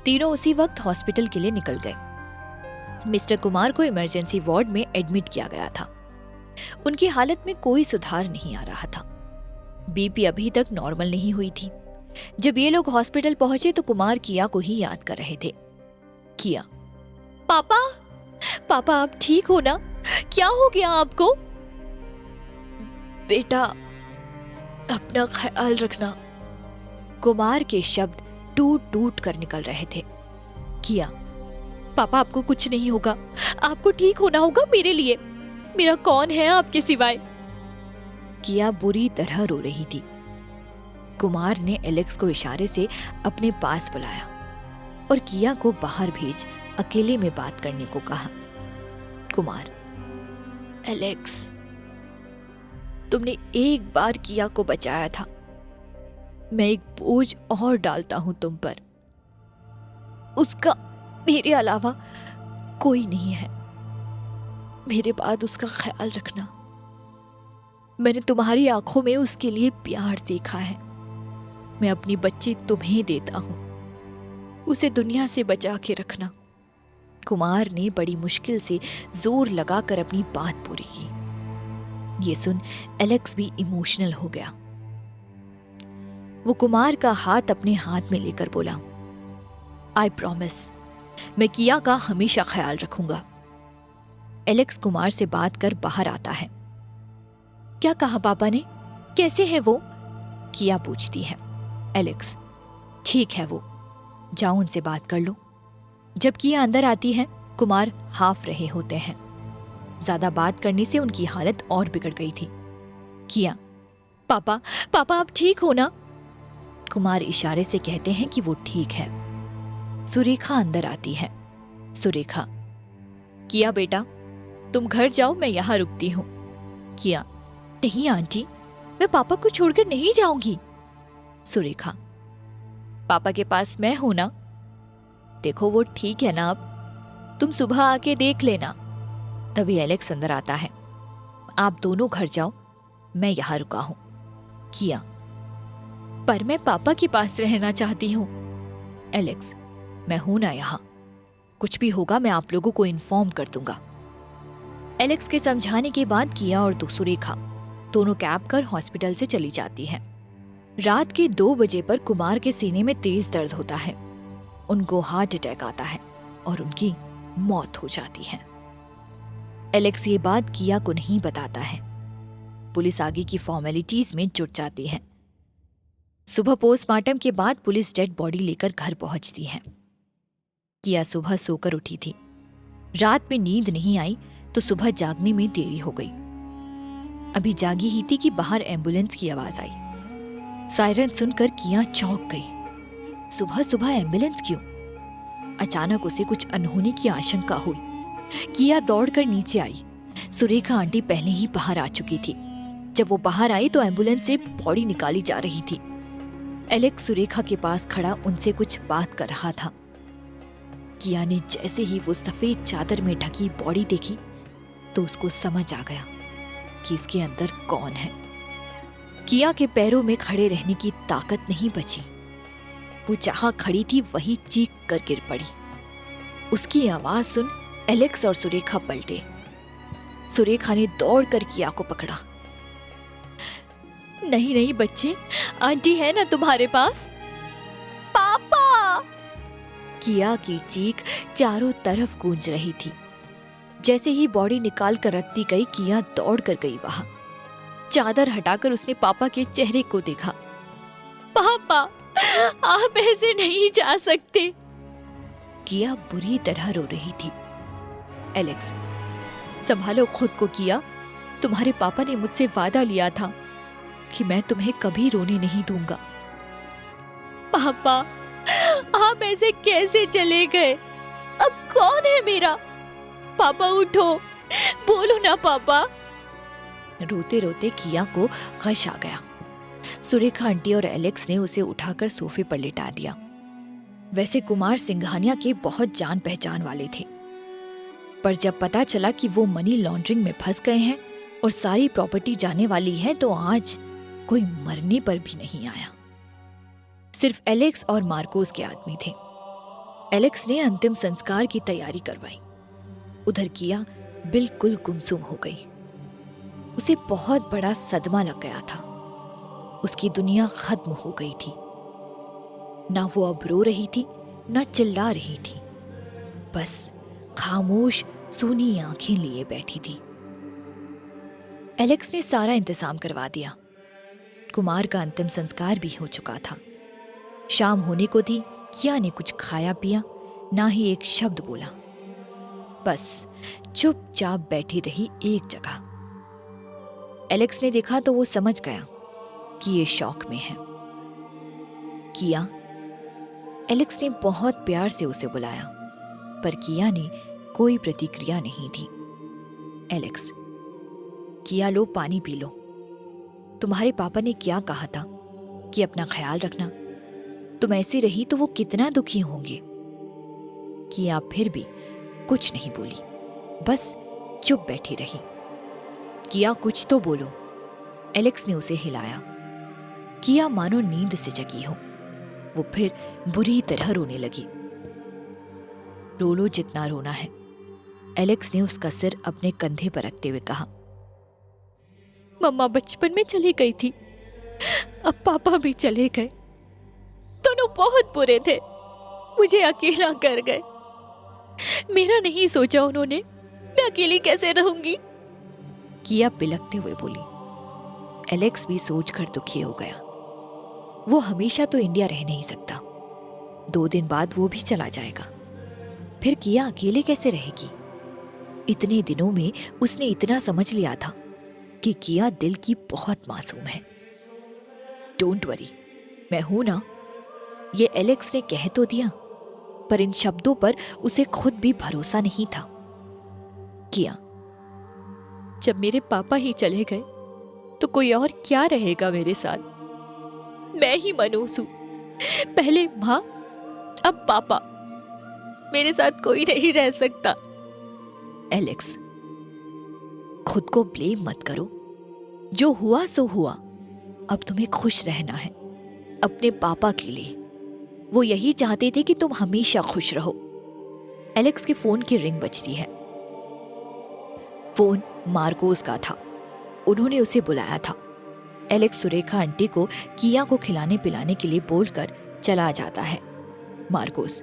तीनों उसी वक्त हॉस्पिटल के लिए निकल गए। मिस्टर कुमार को इमरजेंसी वार्ड में एडमिट किया गया था। उनकी हालत में कोई सुधार नहीं आ रहा था। बीपी अभी तक नॉर्मल नहीं हुई थी। जब ये लोग हॉस्पिटल पहुंचे तो कुमार किया को ही याद कर रहे थे। किया, पापा, पापा आप ठीक हो ना? क्या हो गया आपको? बेटा अपना ख्याल रखना। कुमार के शब्द टूट टूट कर निकल रहे थे। किया, पापा आपको कुछ नहीं होगा, आपको ठीक होना होगा मेरे लिए। मेरा कौन है आपके सिवाय? किया बुरी तरह रो रही थी। कुमार ने एलेक्स को इशारे से अपने पास बुलाया और किया को बाहर भेज अकेले में बात करने को कहा। कुमार, एलेक्स, तुमने एक बार किया को बचाया था, मैं एक बोझ और डालता हूं तुम पर। उसका मेरे अलावा कोई नहीं है। मेरे बाद उसका ख्याल रखना। मैंने तुम्हारी आंखों में उसके लिए प्यार देखा है। मैं अपनी बच्ची तुम्हें देता हूं, उसे दुनिया से बचा के रखना। कुमार ने बड़ी मुश्किल से जोर लगाकर अपनी बात पूरी की। ये सुन एलेक्स भी इमोशनल हो गया। वो कुमार का हाथ अपने हाथ में लेकर बोला, आई प्रॉमिस, मैं किया का हमेशा ख्याल रखूंगा। एलेक्स कुमार से बात कर बाहर आता है। क्या कहा पापा ने? कैसे है वो? किया पूछती है। एलेक्स, ठीक है वो, जाओ उनसे बात कर लो। जब किया अंदर आती है, कुमार हाफ रहे होते हैं। ज्यादा बात करने से उनकी हालत और बिगड़ गई थी। किया, पापा, पापा आप ठीक हो ना? कुमार इशारे से कहते हैं कि वो ठीक है। सुरेखा अंदर आती है। सुरेखा, किया बेटा, तुम घर जाओ, मैं यहां रुकती हूं। किया, नहीं आंटी, मैं पापा को छोड़कर नहीं जाऊंगी। सुरेखा, पापा के पास मैं हूं ना? देखो वो ठीक है ना अब, तुम सुबह आके देख लेना। तभी एलेक्स अंदर आता है। आप दोनों घर जाओ, मैं यहां रुका हूं। किया, पर मैं पापा के पास रहना चाहती हूं। एलेक्स, मैं हूं ना यहां, कुछ भी होगा मैं आप लोगों को इन्फॉर्म कर दूंगा। एलेक्स के समझाने के बाद किया और सुरेखा दोनों कैब कर हॉस्पिटल से चली जाती है। रात के 2 बजे पर कुमार के सीने में तेज दर्द होता है। उनको हार्ट अटैक आता है और उनकी मौत हो जाती है। एलेक्स ये बात किया को नहीं बताता है। पुलिस आगे की फॉर्मेलिटीज में जुट जाती है। सुबह पोस्टमार्टम के बाद पुलिस डेड बॉडी लेकर घर पहुंचती है। किया सुबह सोकर उठी थी। रात में नींद नहीं आई तो सुबह जागने में देरी हो गई। अभी जागी ही थी कि बाहर एम्बुलेंस की आवाज आई। सायरन सुनकर किया चौंक गई। सुबह सुबह एम्बुलेंस क्यों? अचानक उसे कुछ अनहोनी की आशंका हुई। किया दौड़कर नीचे आई। सुरेखा आंटी पहले ही बाहर आ चुकी थी। जब वो बाहर आई तो एम्बुलेंस से बॉडी निकाली जा रही थी। एलेक्स सुरेखा के पास खड़ा उनसे कुछ बात कर रहा था। किया ने जैसे ही वो सफेद चादर में ढकी बॉडी देखी तो उसको समझ आ गया कि इसके अंदर कौन है। किया के पैरों में खड़े रहने की ताकत नहीं बची। वो जहां खड़ी थी वहीं चीख कर गिर पड़ी। उसकी आवाज सुन एलेक्स और सुरेखा पलटे। सुरेखा ने दौड़कर किया को पकड़ा। नहीं नहीं बच्चे, आंटी है ना तुम्हारे पास? पापा! किया की चीख चारों तरफ गूंज रही थी। जैसे ही बॉडी निकाल कर रख दी गई, किया दौड़ कर गई वहां। चादर हटाकर उसने पापा के चेहरे को देखा। पापा, आप ऐसे नहीं जा सकते। किया बुरी तरह रो रही थी। एलेक्स, संभालो खुद को किया। तुम्हारे पापा ने मुझसे वादा लिया था कि मैं तुम्हें कभी रोने नहीं दूंगा। पापा, आप ऐसे कैसे चले गए? अब कौन है मेरा? पापा उठो, बोलो ना पापा। रोते रोते किया को गश आ गया। सुरेखा आंटी और एलेक्स ने उसे उठाकर सोफे पर लिटा दिया। वैसे कुमार सिंघानिया के बहुत जान पहचान वाले थे, पर जब पता चला कि वो मनी लॉन्ड्रिंग में फंस गए हैं और सारी प्रॉपर्टी जाने वाली है तो आज कोई मरने पर भी नहीं आया। सिर्फ एलेक्स और मार्कोस के आदमी थे। एलेक्स ने अंतिम संस्कार की तैयारी करवाई। उधर किया बिल्कुल गुमसुम हो गई। उसे बहुत बड़ा सदमा लग गया था। उसकी दुनिया खत्म हो गई थी। ना वो अब रो रही थी, ना चिल्ला रही थी, बस खामोश सूनी आंखें लिए बैठी थी। एलेक्स ने सारा इंतजाम करवा दिया। कुमार का अंतिम संस्कार भी हो चुका था। शाम होने को थी। किया ने कुछ खाया पिया, ना ही एक शब्द बोला। बस चुपचाप बैठी रही एक जगह। एलेक्स ने देखा तो वो समझ गया कि ये शौक में है। किया। एलेक्स ने बहुत प्यार से उसे बुलाया, पर किया ने कोई प्रतिक्रिया नहीं दी। एलेक्स, किया लो पानी पी लो। तुम्हारे पापा ने क्या कहा था कि अपना ख्याल रखना। तुम ऐसी रही तो वो कितना दुखी होंगे। किया फिर भी कुछ नहीं बोली, बस चुप बैठी रही। किया कुछ तो बोलो। एलेक्स ने उसे हिलाया। किया मानो नींद से जगी हो। वो फिर बुरी तरह रोने लगी। रो लो जितना रोना है। एलेक्स ने उसका सिर अपने कंधे पर रखते हुए कहा। मम्मा बचपन में चली गई थी, अब पापा भी चले गए। दोनों बहुत बुरे थे, मुझे अकेला कर गए। मेरा नहीं सोचा उन्होंने, मैं अकेली कैसे रहूंगी। किया बिलखते हुए बोली। एलेक्स भी सोचकर दुखी हो गया। वो हमेशा तो इंडिया रह नहीं सकता। 2 दिन बाद वो भी चला जाएगा। फिर किया अकेले कैसे रहेगी। इतने दिनों में उसने इतना समझ लिया था कि किया दिल की बहुत मासूम है। डोंट वरी, मैं हूं ना। ये एलेक्स ने कह तो दिया, पर इन शब्दों पर उसे खुद भी भरोसा नहीं था। किया, जब मेरे पापा ही चले गए तो कोई और क्या रहेगा मेरे साथ। मैं ही मनहूस हूं। पहले मां, अब पापा। मेरे साथ कोई नहीं रह सकता। एलेक्स, खुद को ब्लेम मत करो। जो हुआ सो हुआ। अब तुम्हें खुश रहना है अपने पापा के लिए। वो यही चाहते थे कि तुम हमेशा खुश रहो। एलेक्स के फोन की रिंग बजती है। फोन मार्कोस का था। उन्होंने उसे बुलाया था। एलेक्स सुरेखा आंटी को किया को खिलाने पिलाने के लिए बोलकर चला जाता है। मार्कोस,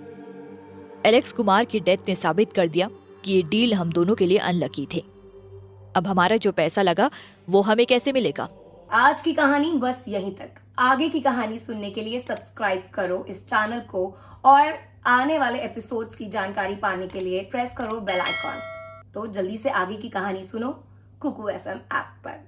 एलेक्स कुमार की डेथ ने साबित कर दिया कि ये डील हम दोनों के लिए अनलकी थे। अब हमारा जो पैसा लगा वो हमें कैसे मिलेगा। आज की कहानी बस यहीं तक। आगे की कहानी सुनने के लिए सब्सक्राइब करो इस चैनल को, और आने वाले एपिसोड्स की जानकारी पाने के लिए प्रेस करो बेल आइकॉन। तो जल्दी से आगे की कहानी सुनो कुकू FM ऐप पर।